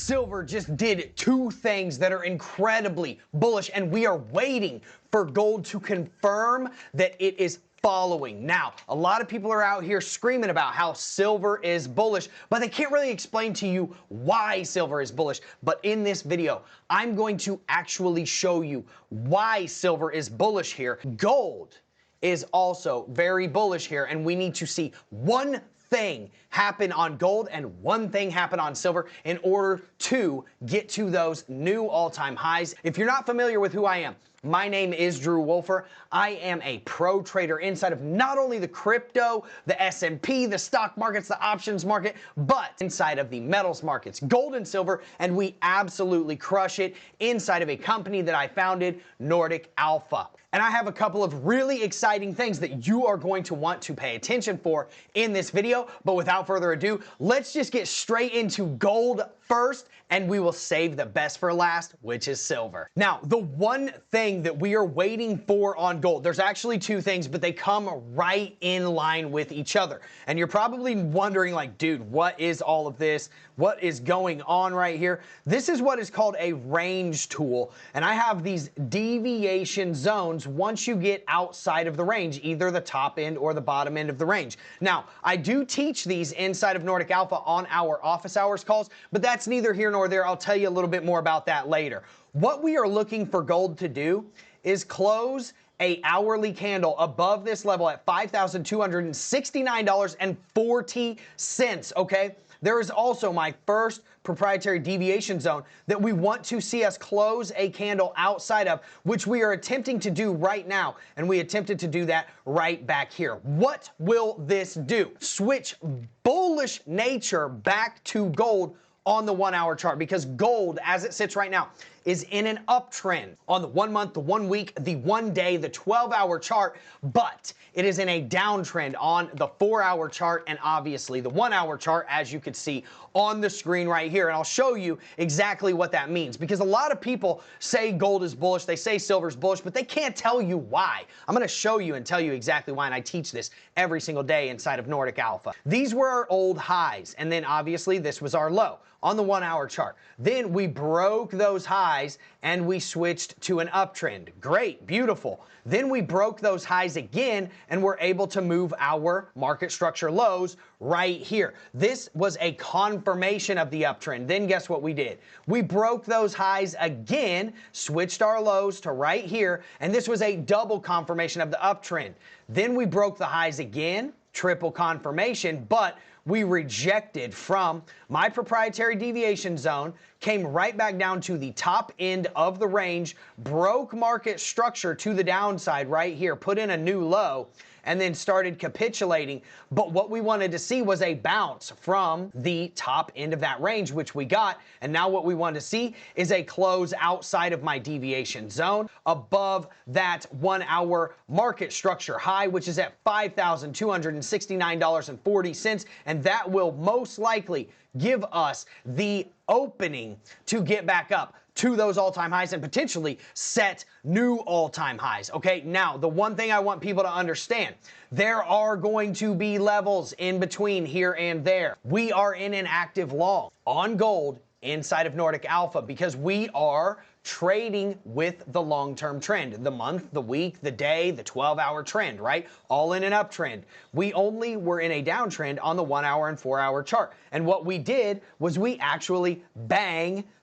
silver just did two things that are incredibly bullish, and we are waiting for gold to confirm that it is following. Now, a lot of people are out here screaming about how silver is bullish, but they can't really explain to you why silver is bullish. But in this video, I'm going to actually show you why silver is bullish here. Gold is also very bullish here, and we need to see one thing happen on gold and one thing happen on silver in order to get to those new all-time highs. If you're not familiar with who I am, my name is Drew Wolfer. I am a pro trader inside of not only the crypto, the S&P, the stock markets, the options market, but inside of the metals markets, gold and silver, and we absolutely crush it inside of a company that I founded, NORDIC Alpha. And I have a couple of really exciting things that you are going to want to pay attention for in this video. But without further ado, let's just get straight into gold first, and we will save the best for last, which is silver. Now, the one thing that we are waiting for on gold, there's actually two things, but they come right in line with each other. And you're probably wondering, like, dude, what is all of this? What is going on right here? This is what is called a range tool, and I have these deviation zones once you get outside of the range, either the top end or the bottom end of the range. Now, I do teach these inside of NORDIC Alpha on our office hours calls, but that's neither here nor there. I'll tell you a little bit more about that later. What we are looking for gold to do is close a hourly candle above this level at $5,269.40, okay? There is also my first proprietary deviation zone that we want to see us close a candle outside of, which we are attempting to do right now, and we attempted to do that right back here. What will this do? Switch bullish nature back to gold on the 1 hour chart, because gold, as it sits right now, is in an uptrend on the 1 month, the 1 week, the 1 day, the 12-hour chart, but it is in a downtrend on the 4-hour chart and obviously the 1 hour chart, as you can see on the screen right here. And I'll show you exactly what that means, because a lot of people say gold is bullish, they say silver is bullish, but they can't tell you why. I'm going to show you and tell you exactly why, and I teach this every single day inside of NORDIC Alpha. These were our old highs, and then obviously this was our low on the 1 hour chart. Then we broke those highs and we switched to an uptrend. Great, beautiful. Then we broke those highs again and we're able to move our market structure lows right here. This was a confirmation of the uptrend. Then guess what we did? We broke those highs again, switched our lows to right here, and this was a double confirmation of the uptrend. Then we broke the highs again, triple confirmation, but we rejected from my proprietary deviation zone, came right back down to the top end of the range, broke market structure to the downside right here, put in a new low, and then started capitulating. But what we wanted to see was a bounce from the top end of that range, which we got. And now what we want to see is a close outside of my deviation zone above that 1 hour market structure high, which is at $5,269.40. And that will most likely give us the opening to get back up to those all-time highs and potentially set new all-time highs. Okay, now the one thing I want people to understand, there are going to be levels in between here and there. We are in an active long on gold inside of NORDIC Alpha because we are trading with the long-term trend, the month, the week, the day, the 12-hour trend, right? All in an uptrend. We only were in a downtrend on the 1 hour and 4 hour chart. And what we did was we actually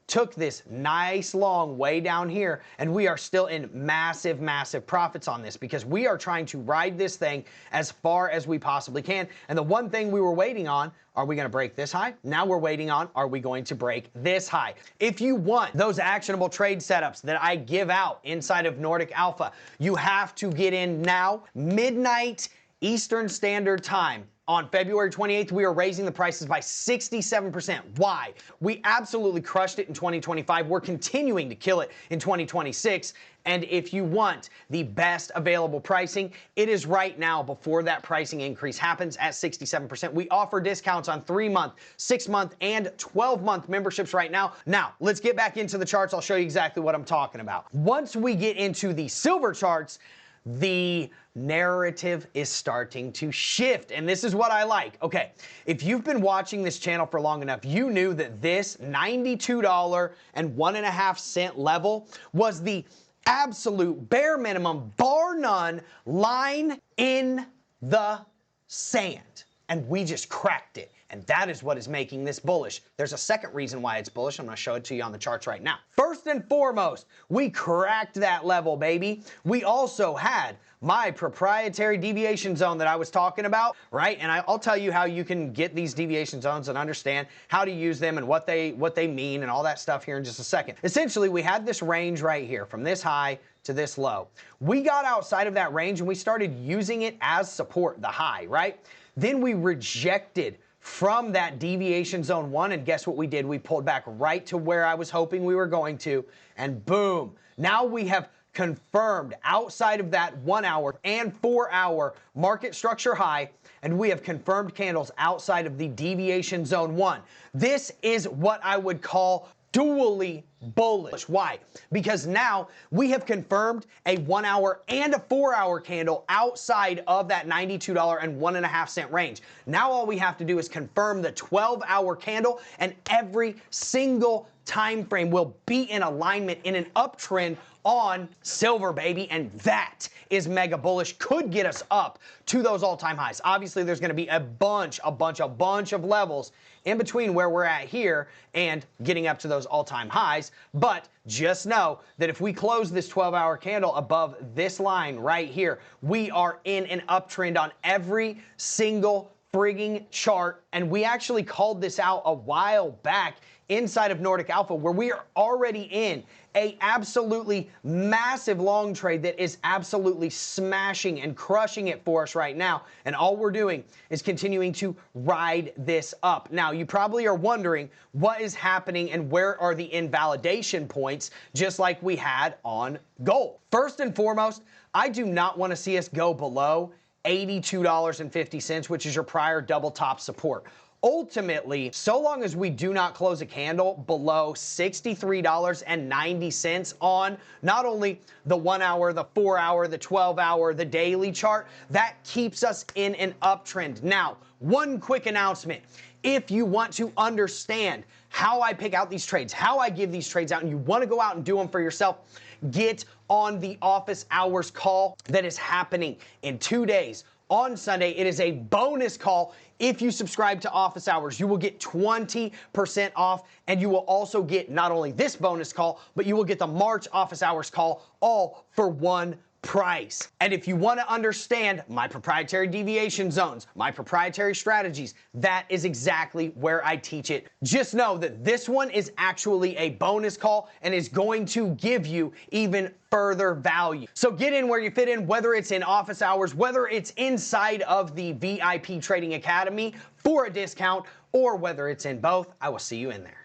took this nice long way down here, and we are still in massive, massive profits on this because we are trying to ride this thing as far as we possibly can. And the one thing we were waiting on, are we going to break this high? Now we're waiting on, are we going to break this high? If you want those actionable trade setups that I give out inside of NORDIC Alpha, you have to get in now, midnight Eastern Standard Time. On February 28th, we are raising the prices by 67%. Why? We absolutely crushed it in 2025. We're continuing to kill it in 2026. And if you want the best available pricing, it is right now before that pricing increase happens at 67%. We offer discounts on 3-month, 6-month, and 12-month memberships right now. Now, let's get back into the charts. I'll show you exactly what I'm talking about. Once we get into the silver charts, the narrative is starting to shift, and this is what I like. Okay, if you've been watching this channel for long enough, you knew that this $92.01 level was the absolute bare minimum, bar none, line in the sand. And we just cracked it. And that is what is making this bullish. There's a second reason why it's bullish. I'm going to show it to you on the charts right now. First and foremost, we cracked that level, baby. We also had my proprietary deviation zone that I was talking about, right? And I'll tell you how you can get these deviation zones and understand how to use them and what they mean and all that stuff here in just a second. Essentially, we had this range right here from this high to this low. We got outside of that range and we started using it as support, the high, right? Then we rejected from that deviation zone 1, and guess what we did? We pulled back right to where I was hoping we were going to, and boom, now we have confirmed outside of that 1 hour and 4 hour market structure high, and we have confirmed candles outside of the deviation zone 1. This is what I would call dually bullish. Why? Because now we have confirmed a 1 hour and a 4 hour candle outside of that $92.01 range. Now all we have to do is confirm the 12-hour candle, and every single time frame will be in alignment in an uptrend on silver, baby, and that is mega bullish. Could get us up to those all-time highs. Obviously, there's going to be a bunch of levels in between where we're at here and getting up to those all-time highs, but just know that if we close this 12-hour candle above this line right here, we are in an uptrend on every single frigging chart, and we actually called this out a while back inside of Nordic Alpha, where we are already in a absolutely massive long trade that is absolutely smashing and crushing it for us right now. And all we're doing is continuing to ride this up. Now, you probably are wondering what is happening and where are the invalidation points, just like we had on gold. First and foremost, I do not want to see us go below $82.50, which is your prior double top support. Ultimately, so long as we do not close a candle below $63.90 on not only the 1 hour, the 4 hour, the 12 hour, the daily chart, that keeps us in an uptrend. Now, one quick announcement. If you want to understand how I pick out these trades, how I give these trades out, and you want to go out and do them for yourself, get on the office hours call that is happening in 2 days. On Sunday, it is a bonus call. If you subscribe to office hours, you will get 20% off, and you will also get not only this bonus call, but you will get the March office hours call, all for one price. And if you want to understand my proprietary deviation zones, my proprietary strategies, that is exactly where I teach it. Just know that this one is actually a bonus call and is going to give you even further value. So get in where you fit in, whether it's in office hours, whether it's inside of the VIP Trading Academy for a discount, or whether it's in both. I will see you in there.